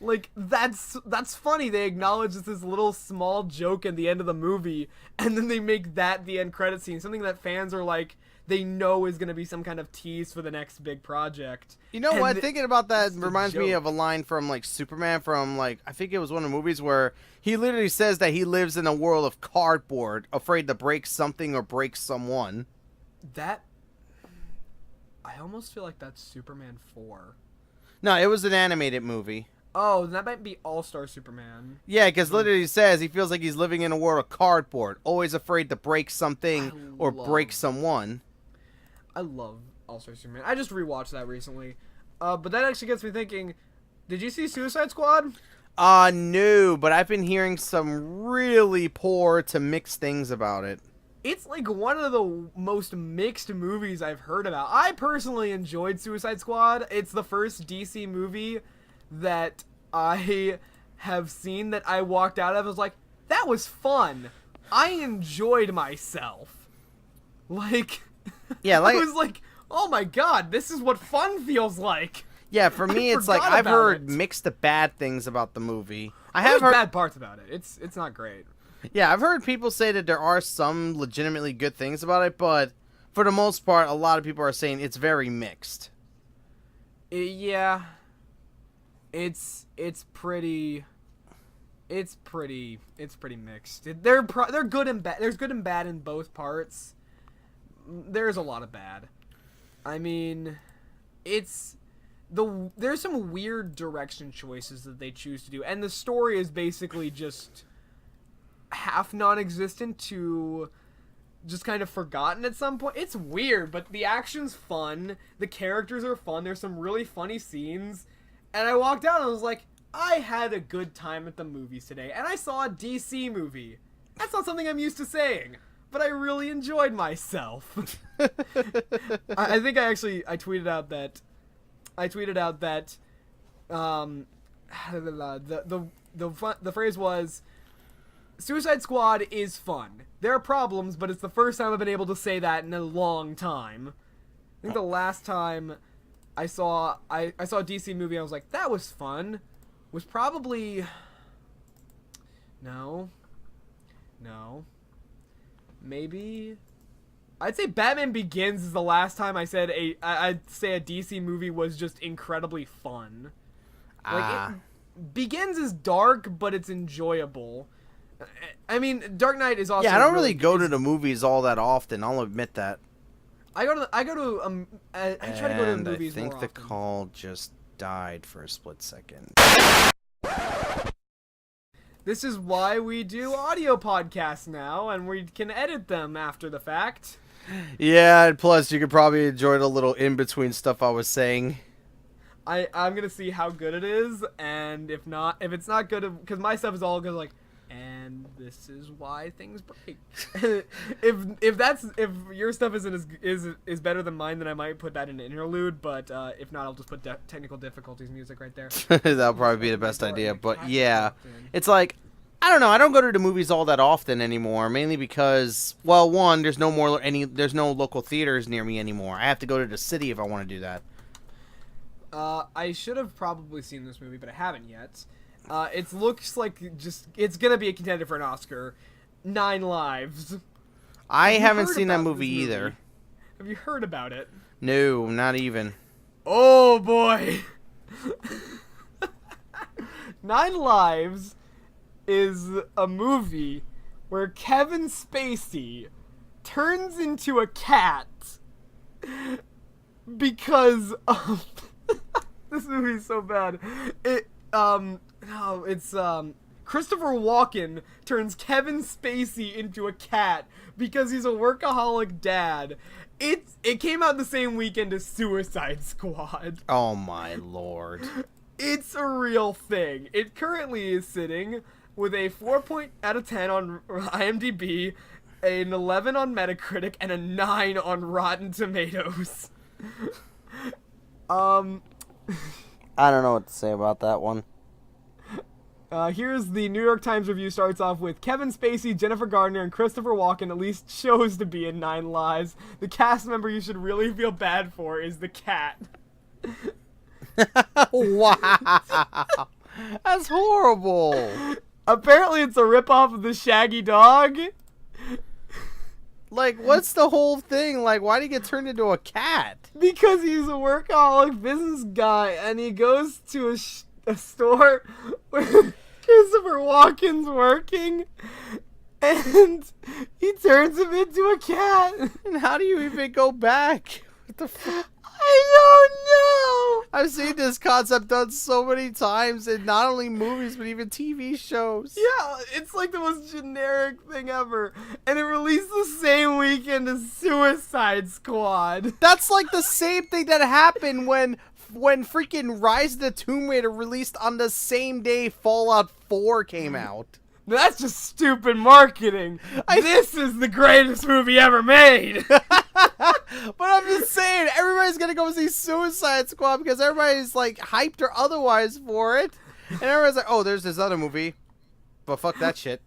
Like, that's funny. They acknowledge this little small joke in the end of the movie, and then they make that the end credit scene. Something that fans are like, they know is going to be some kind of tease for the next big project. You know what? Thinking about that reminds me of a line from, like, Superman from, like, I think it was one of the movies where he literally says that he lives in a world of cardboard, afraid to break something or break someone. I almost feel like that's Superman 4. No, it was an animated movie. Oh, that might be All-Star Superman. Yeah, because literally he says he feels like he's living in a world of cardboard, always afraid to break something or break someone. I love All-Star Superman. I just rewatched that recently. But that actually gets me thinking, did you see Suicide Squad? No, but I've been hearing some really poor to mixed things about it. It's like one of the most mixed movies I've heard about. I personally enjoyed Suicide Squad. It's the first DC movie that I have seen that I walked out of. I was like, that was fun. I enjoyed myself. Like... Yeah, like, I was like, oh my god, this is what fun feels like. Yeah, for me, it's like, I've heard mixed to bad things about the movie. I have heard bad parts about it. It's not great. Yeah, I've heard people say that there are some legitimately good things about it, but for the most part, a lot of people are saying it's very mixed. Yeah. It's pretty mixed. They're good and bad. There's good and bad in both parts. There's a lot of bad. I mean, there's some weird direction choices that they choose to do, and the story is basically just half non-existent to just kind of forgotten at some point. It's weird, but the action's fun, the characters are fun, there's some really funny scenes, and I walked out and I was like, I had a good time at the movies today, and I saw a DC movie. That's not something I'm used to saying. But I really enjoyed myself. I think I tweeted out that the phrase was, Suicide Squad is fun. There are problems, but it's the first time I've been able to say that in a long time. I think the last time I saw a DC movie and I was like, that was fun, was probably... No. Maybe... I'd say Batman Begins is the last time I'd say a DC movie was just incredibly fun. Begins is dark, but it's enjoyable. I mean, Dark Knight is also... Yeah, I don't really go to the movies all that often. I'll admit that. I try to go to the movies more often. I think the call just died for a split second. This is why we do audio podcasts now, and we can edit them after the fact. Yeah, and plus you could probably enjoy the little in-between stuff I was saying. I'm gonna see how good it is, and if it's not good, because my stuff is all good, like, and this is why things break. if your stuff is better than mine, then I might put that in an interlude. But if not, I'll just put technical difficulties music right there. That'll probably be the best idea. But yeah, it's like, I don't know. I don't go to the movies all that often anymore, mainly because, well, one, there's no local theaters near me anymore. I have to go to the city if I want to do that. I should have probably seen this movie, but I haven't yet. It looks like it's gonna be a contender for an Oscar. 9 Lives. I haven't seen that movie either. Have you heard about it? No, not even. Oh boy. 9 Lives is a movie where Kevin Spacey turns into a cat because of this movie is so bad. Christopher Walken turns Kevin Spacey into a cat because he's a workaholic dad. It came out the same weekend as Suicide Squad. Oh my lord. It's a real thing. It currently is sitting with a 4 out of 10 on IMDb, an 11 on Metacritic, and a 9 on Rotten Tomatoes. I don't know what to say about that one. Here's the New York Times review. Starts off with Kevin Spacey, Jennifer Garner, and Christopher Walken at least chose to be in 9 Lives. The cast member you should really feel bad for is the cat. Wow. That's horrible. Apparently it's a ripoff of the Shaggy Dog. Like, what's the whole thing? Like, why do you get turned into a cat? Because he's a workaholic business guy, and he goes to a store where Christopher Walken's working, and he turns him into a cat. And how do you even go back? What the fuck? I don't know. I've seen this concept done so many times in not only movies but even TV shows. Yeah, it's like the most generic thing ever. And it released the same weekend as Suicide Squad. That's like the same thing that happened when freaking Rise of the Tomb Raider released on the same day Fallout 4 came out. That's just stupid marketing. This is the greatest movie ever made. But I'm just saying, everybody's gonna go see Suicide Squad because everybody's like hyped or otherwise for it, and everybody's like, "Oh, there's this other movie," but fuck that shit.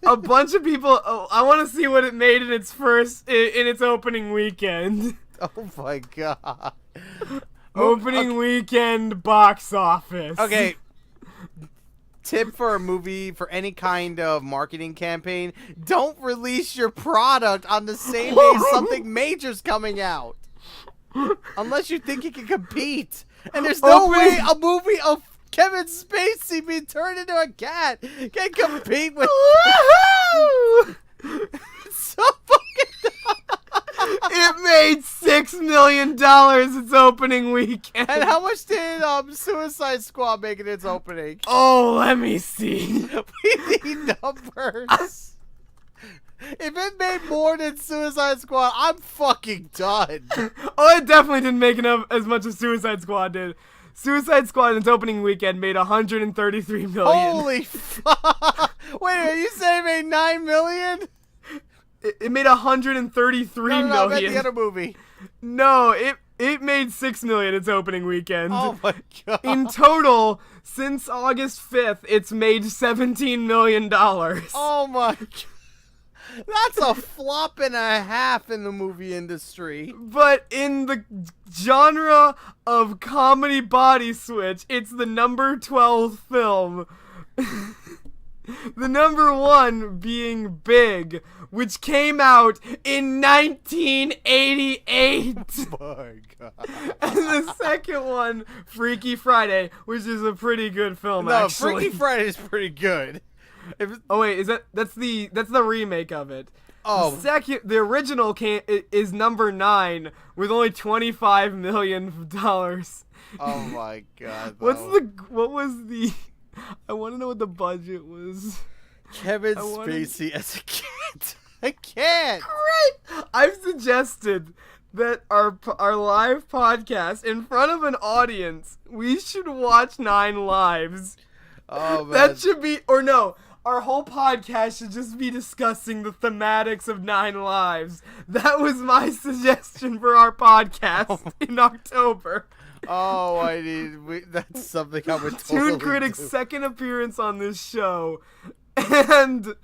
A bunch of people. Oh, I want to see what it made in its opening weekend. Oh my god. Opening weekend box office. Okay. Tip for a movie, for any kind of marketing campaign, don't release your product on the same day something major's coming out. Unless you think you can compete. And there's no way a movie of Kevin Spacey being turned into a cat can compete with... It's so fucking... It made $6 million its opening weekend. And how much did Suicide Squad make in its opening? Oh, let me see. We need numbers. If it made more than Suicide Squad, I'm fucking done. Oh, it definitely didn't make enough as much as Suicide Squad did. Suicide Squad in its opening weekend made $133 million. Holy fuck! Wait, are you saying it made $9 million? It made $133 million. I meant the other movie. No, It made $6 million its opening weekend. Oh my god. In total, since August 5th, it's made $17 million. Oh my god. That's a flop and a half in the movie industry. But in the genre of comedy body switch, it's the number 12 film. The number 1 being Big, which came out in 1988. Oh my god. And the second one, Freaky Friday, which is a pretty good film, actually. Freaky Friday is pretty good. Oh wait, that's the remake of it. Oh, The original is number 9 with only $25 million. oh my god. What was the? I want to know what the budget was. Kevin Spacey as a kid. I can't. Great. I've suggested that our live podcast in front of an audience, we should watch 9 Lives. Oh man. That should be, or no. Our whole podcast should just be discussing the thematics of 9 Lives. That was my suggestion for our podcast in October. Oh, that's something I would totally Toon Critic's do. second appearance on this show. And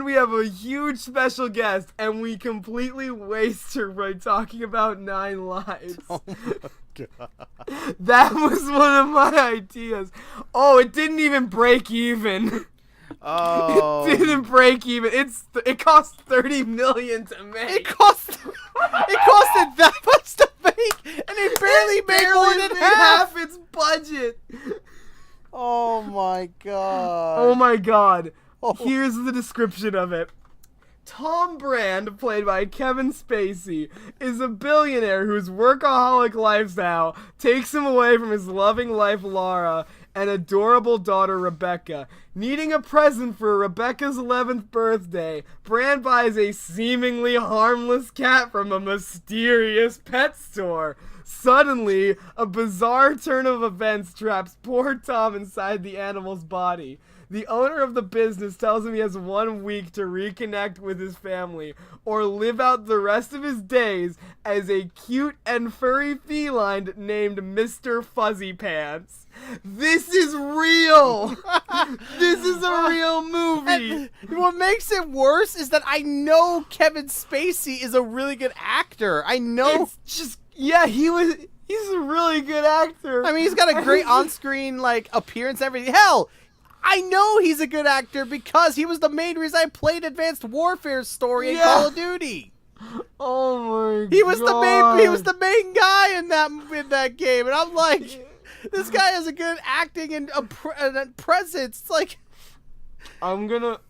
we have a huge special guest, and we completely waste her by talking about 9 Lives. Oh my god. That was one of my ideas. Oh, it didn't even break even. Oh. It didn't break even. It cost $30 million to make. It costed that much to make, and it barely made more than half. its budget. Oh my god. Oh my god. Oh. Here's the description of it. Tom Brand, played by Kevin Spacey, is a billionaire whose workaholic lifestyle takes him away from his loving wife Laura and adorable daughter Rebecca. Needing a present for Rebecca's 11th birthday, Brand buys a seemingly harmless cat from a mysterious pet store. Suddenly, a bizarre turn of events traps poor Tom inside the animal's body. The owner of the business tells him he has 1 week to reconnect with his family or live out the rest of his days as a cute and furry feline named Mr. Fuzzy Pants. This is real! This is a real movie! And what makes it worse is that I know Kevin Spacey is a really good actor. I know. It's just, yeah, he's a really good actor. I mean, he's got a great on-screen, appearance and everything. Hell, I know he's a good actor because he was the main reason I played Advanced Warfare story in Call of Duty. Oh my god. He was the main guy in that game, and I'm like, this guy has a good acting and a presence. It's like, oh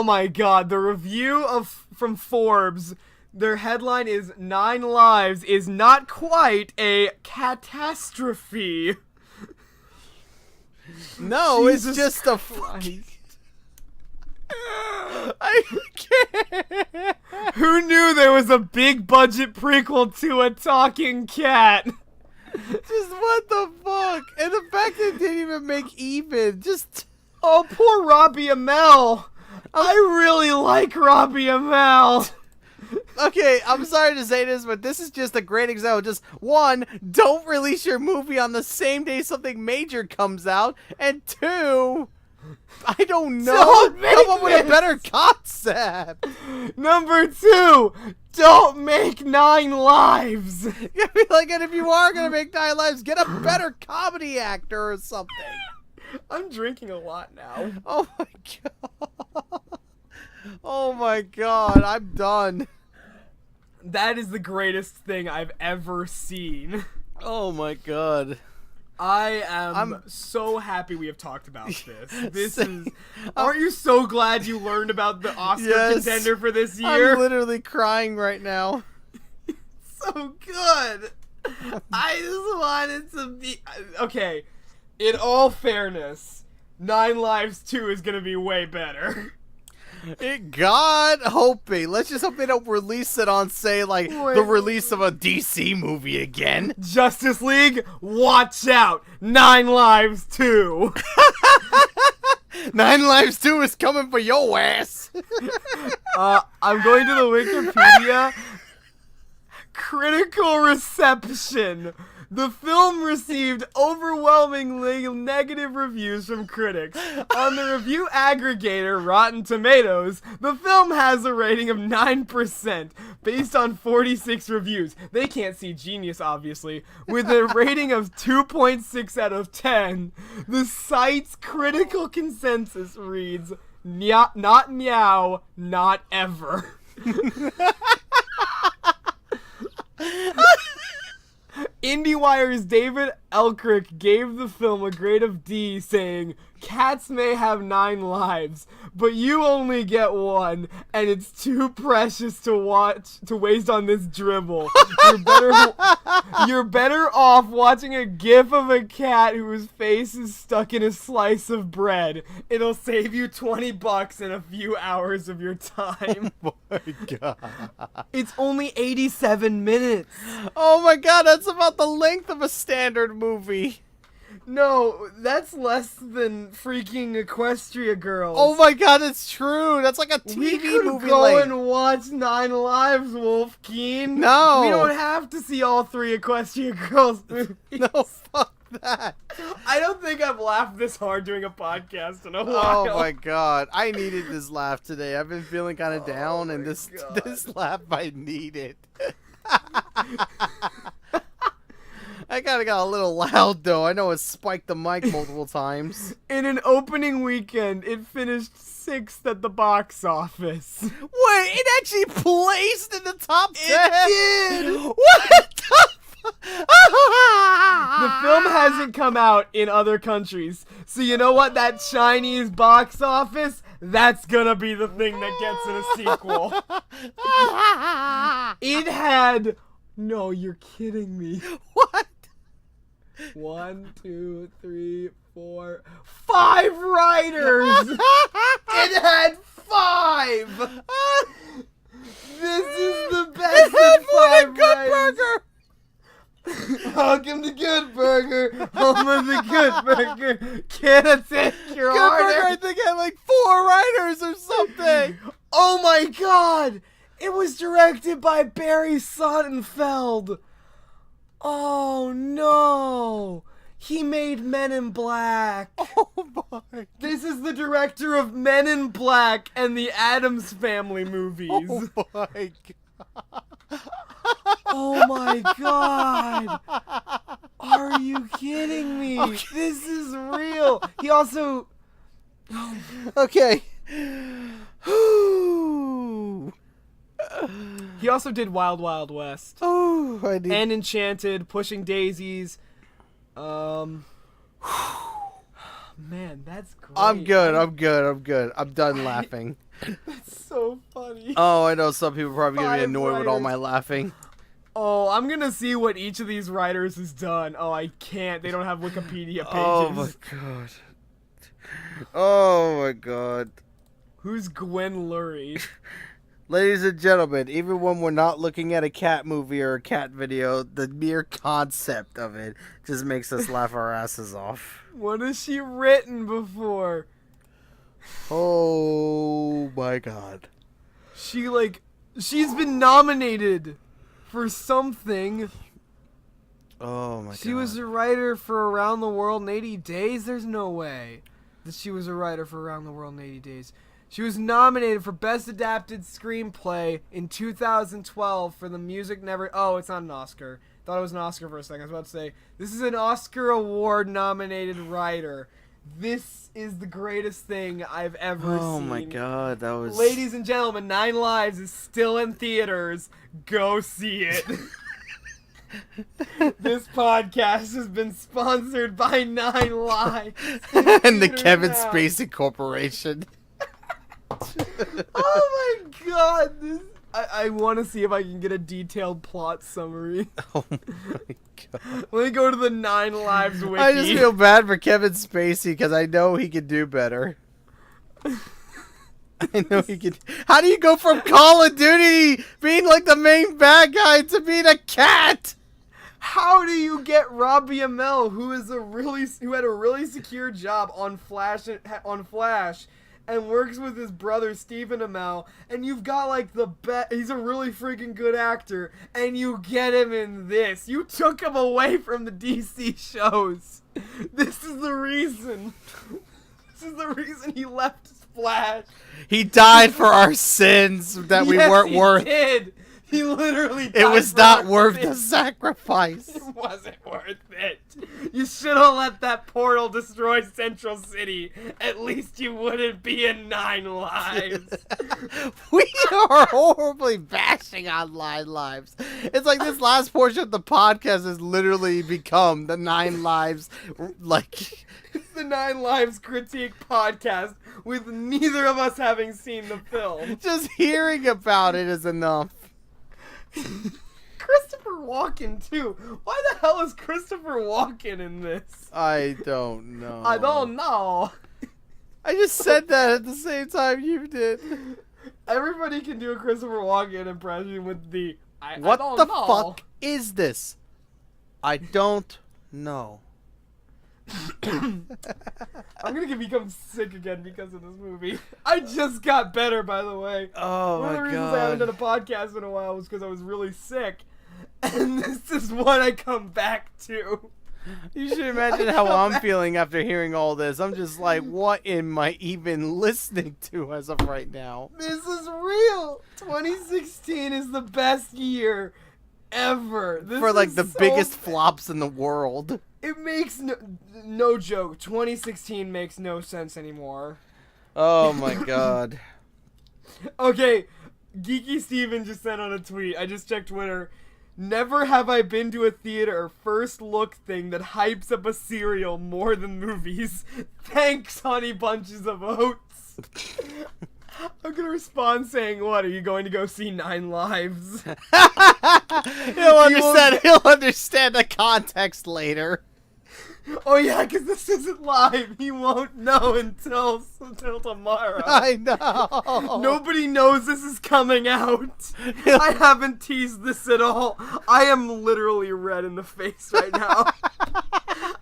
my god, the review from Forbes, their headline is 9 Lives is not quite a catastrophe. no, Jesus it's just a fucking. I can't. Who knew there was a big budget prequel to a talking cat? Just what the fuck? And the fact that it didn't even make even. Just. Oh, poor Robbie Amell. I really like Robbie Amell. Okay, I'm sorry to say this, but this is just a great example. Just, 1, don't release your movie on the same day something major comes out. And 2, I don't know, come up with a better concept. Number 2, don't make 9 Lives. And if you are going to make 9 Lives, get a better comedy actor or something. I'm drinking a lot now. Oh my god. Oh my god, I'm done. That is the greatest thing I've ever seen. Oh my god. I'm so happy we have talked about this. This is. Aren't you so glad you learned about the Oscar contender for this year? I'm literally crying right now. So good. I just wanted to be okay. In all fairness, 9 Lives 2 is gonna be way better. God hoping. Let's just hope they don't release it on, say, the release of a DC movie again. Justice League, watch out! 9 Lives 2. 9 Lives 2 is coming for your ass. I'm going to the Wikipedia. Critical reception. The film received overwhelmingly negative reviews from critics. On the review aggregator Rotten Tomatoes, the film has a rating of 9% based on 46 reviews. They can't see genius, obviously. With a rating of 2.6 out of 10, the site's critical consensus reads, not meow, not ever. IndieWire's David Elcrick gave the film a grade of D, saying, "Cats may have 9 lives, but you only get 1, and it's too precious to waste on this dribble. You're better off watching a gif of a cat whose face is stuck in a slice of bread. It'll save you $20 in a few hours of your time." Oh my god. It's only 87 minutes. Oh my god, that's about the length of a standard movie. No, that's less than freaking Equestria Girls. Oh my god, it's true. That's like a TV we could movie. go and watch 9 Lives, Wolfkeen. No. We don't have to see all 3 Equestria Girls movies. No, fuck that. I don't think I've laughed this hard doing a podcast in a while. Oh my god, I needed this laugh today. I've been feeling kind of down, and this laugh I needed. I kinda got a little loud though. I know it spiked the mic multiple times. In an opening weekend, it finished 6th at the box office. Wait, it actually placed in the top 10? It did! What the fuck? The film hasn't come out in other countries, so you know what? That Chinese box office, that's gonna be the thing that gets in a sequel. It had... No, you're kidding me. What? 1, 2, 3, 4, 5 writers! It had 5! This is the best of 5 Good writers. Burger! Welcome to Good Burger, home of the Good Burger. Can I take your Good order? Burger, I think, had like 4 writers or something. Oh my god! It was directed by Barry Sonnenfeld. Oh no! He made Men in Black. Oh my. This is the director of Men in Black and the Addams Family movies. Oh my god. Oh my god! Are you kidding me? Okay. This is real. He also... Okay. He also did Wild Wild West. Oh, I need... And Enchanted, Pushing Daisies. Man, that's great. I'm good. I'm done laughing. That's so funny. Oh, I know some people are probably gonna be 5 annoyed with all writers. my laughing. Oh, I'm gonna see what each of these writers has done. Oh, I can't. They don't have Wikipedia pages. Oh my god. Oh my god. Who's Gwen Lurie? Ladies and gentlemen, even when we're not looking at a cat movie or a cat video, the mere concept of it just makes us laugh our asses off. What has she written before? Oh my god. She's been nominated for something. Oh my god. She was a writer for Around the World in 80 Days? There's no way that she was a writer for Around the World in 80 Days. She was nominated for Best Adapted Screenplay in 2012 for the Music Never... Oh, it's not an Oscar. Thought it was an Oscar for a second. I was about to say, this is an Oscar Award-nominated writer. This is the greatest thing I've ever seen. Oh my god, that was... Ladies and gentlemen, 9 Lives is still in theaters. Go see it. This podcast has been sponsored by 9 Lives. and the Kevin now. Spacey Corporation. Oh my god, I want to see if I can get a detailed plot summary. Oh my god. Let me go to the 9 Lives wiki. I just feel bad for Kevin Spacey because I know he could do better. I know he could. How do you go from Call of Duty being like the main bad guy to being a cat? How do you get Robbie Amell, who had a really secure job on Flash, and works with his brother Stephen Amell, and you've got like the best. He's a really freaking good actor, and you get him in this. You took him away from the DC shows. This is the reason. This is the reason he left Flash. He died for our sins that we weren't worth. He did. He literally died. It was not worth the sacrifice. It wasn't worth it. You should have let that portal destroy Central City. At least you wouldn't be in 9 Lives. We are horribly bashing on 9 Lives. It's like this last portion of the podcast has literally become the 9 Lives, like... It's the 9 Lives critique podcast with neither of us having seen the film. Just hearing about it is enough. Christopher Walken, too. Why the hell is Christopher Walken in this? I don't know. I don't know. I just said that at the same time you did. Everybody can do a Christopher Walken impression with the What I don't the know. fuck is this? I don't know. I'm gonna become sick again because of this movie. I just got better, by the way. Oh One of the my reasons I haven't god. done a podcast in a while was because I was really sick. And this is what I come back to. You should imagine how I'm feeling after hearing all this. I'm just like, what am I even listening to as of right now? This is real. 2016 is the best year ever. This For like is the so biggest flops in the world. It makes no joke. 2016 makes no sense anymore. Oh my god. Okay, Geeky Steven just sent on a tweet. I just checked Twitter. Never have I been to a theater or first look thing that hypes up a cereal more than movies. Thanks, Honey Bunches of Oats. I'm gonna respond saying, what, are you going to go see 9 Lives? He'll understand the context later. Oh yeah, because this isn't live. He won't know until tomorrow. I know. Nobody knows this is coming out. I haven't teased this at all. I am literally red in the face right now.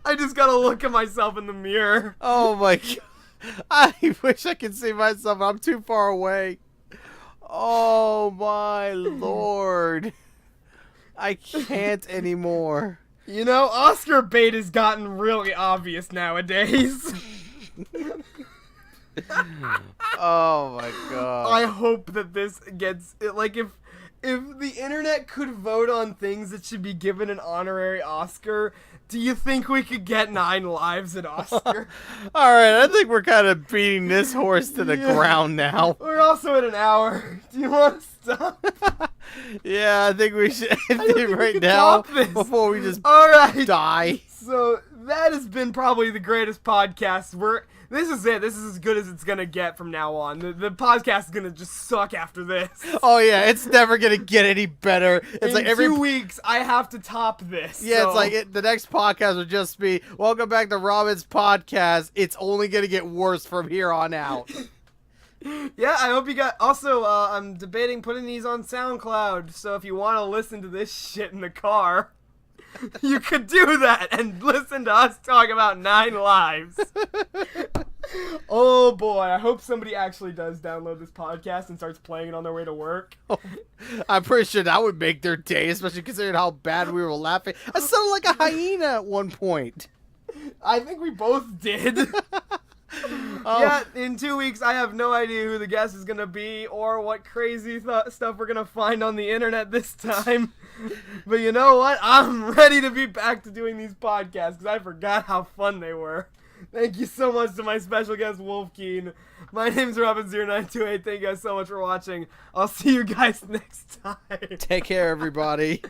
I just gotta look at myself in the mirror. Oh my god. I wish I could see myself. I'm too far away. Oh my lord. I can't anymore. You know, Oscar bait has gotten really obvious nowadays. Oh my god. I hope that this gets like if the internet could vote on things that should be given an honorary Oscar, do you think we could get 9 Lives at Oscar? Alright, I think we're kind of beating this horse to the ground now. We're also at an hour. Do you want to stop? Yeah, I think we should end think it we right can now top this. before we just Alright. die. So that has been probably the greatest podcast. This is it. This is as good as it's gonna get from now on. The podcast is gonna just suck after this. Oh yeah, it's never gonna get any better. It's In like every 2 weeks, I have to top this. yeah, so. it's like the next podcast will just be welcome back to Robin's podcast. It's only gonna get worse from here on out. Yeah, I hope you got. Also, I'm debating putting these on SoundCloud. So if you want to listen to this shit in the car, you could do that and listen to us talk about 9 Lives. Oh boy, I hope somebody actually does download this podcast and starts playing it on their way to work. I'm pretty sure that would make their day, especially considering how bad we were laughing. I sounded like a hyena at one point. I think we both did. Yeah, in 2 weeks, I have no idea who the guest is going to be or what crazy stuff we're going to find on the internet this time. But you know what? I'm ready to be back to doing these podcasts because I forgot how fun they were. Thank you so much to my special guest, Wolfkeen. My name's Robin0928. Thank you guys so much for watching. I'll see you guys next time. Take care, everybody.